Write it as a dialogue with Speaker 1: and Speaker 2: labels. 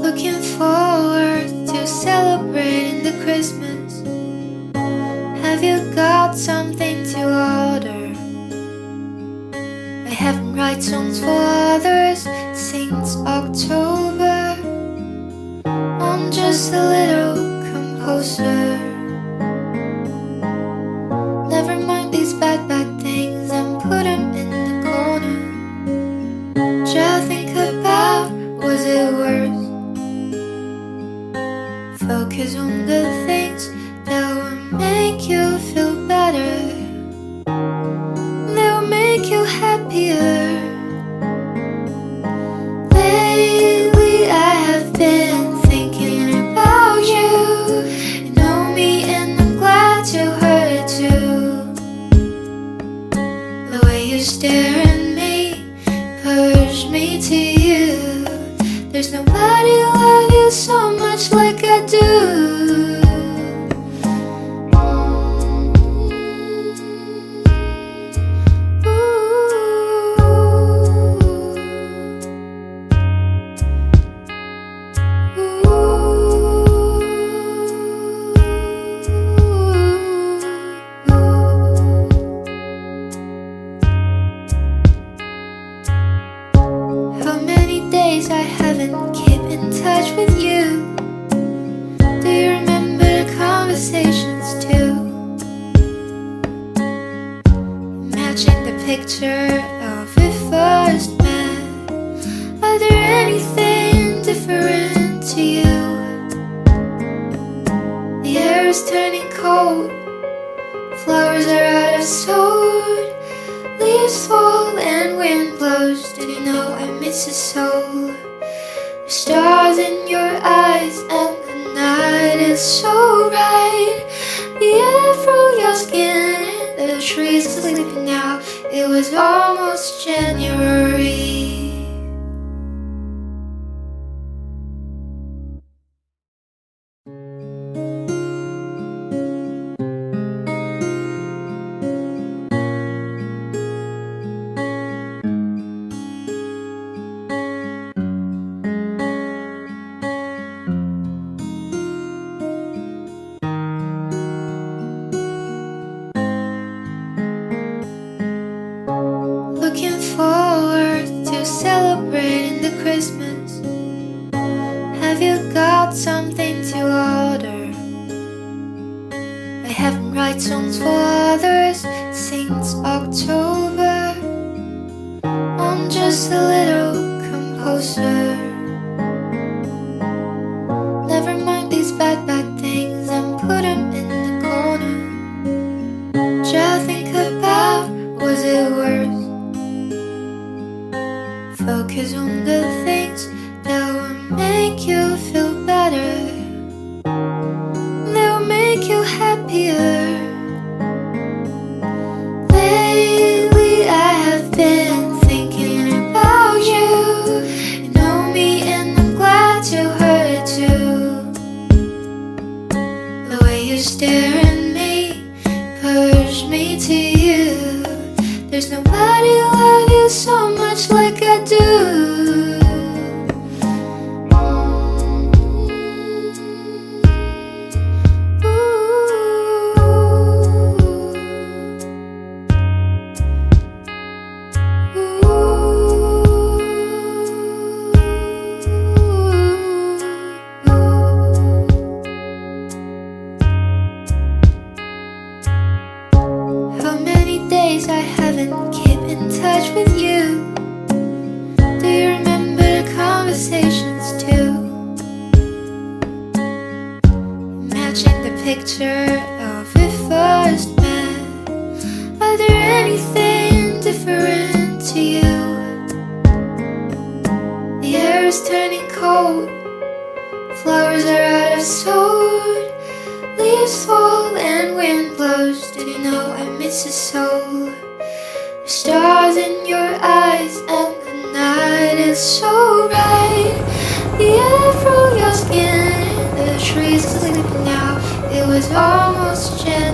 Speaker 1: Looking forward to celebrating the Christmas. Have you got something to order? I haven't written songs for others since October. I'm just a little composer. Never mind these bad things and put them in the corner. Just think about, was it worth? Focus on the things that will make you feel better. They'll make you happier. Lately I have been thinking about you. You know me and I'm glad you heard it too. The way you stare at me pushed me to you. There's nobody love you so much like I do. How many days I haven't kept in touch with you? Do you remember the conversations too? Imagine the picture of we first met. Are there anything different to you? The air is turning cold. Flowers are out of sword. Leaves fall and wind blows. Did you know I miss you so? The stars in your eyes and the night is so bright. The air through your skin, the trees are sleeping now. It was almost January. Looking forward to celebrating the Christmas. Have you got something to order? I haven't written songs for others since October. I'm just a little composer. Never mind these bad things and put them in the corner. Just think about, was it worth? Focus on the things that will make you feel better. They'll make you happier. Lately I have been thinking about you. You know me and I'm glad you heard it too. The way you stare at me pushed me to you. There's nobody love you so much like I do. How many days I haven't kept in touch with you? Do you remember the conversations too? Imagine the picture of we first met. Are there anything different to you? The air is turning cold. Flowers are out I've sowed. Leaves fall and wind blows. Did you know I miss it so? The stars in your eyes and the night is so bright. The air through your skin, the trees are sleeping now. It was almost gentle.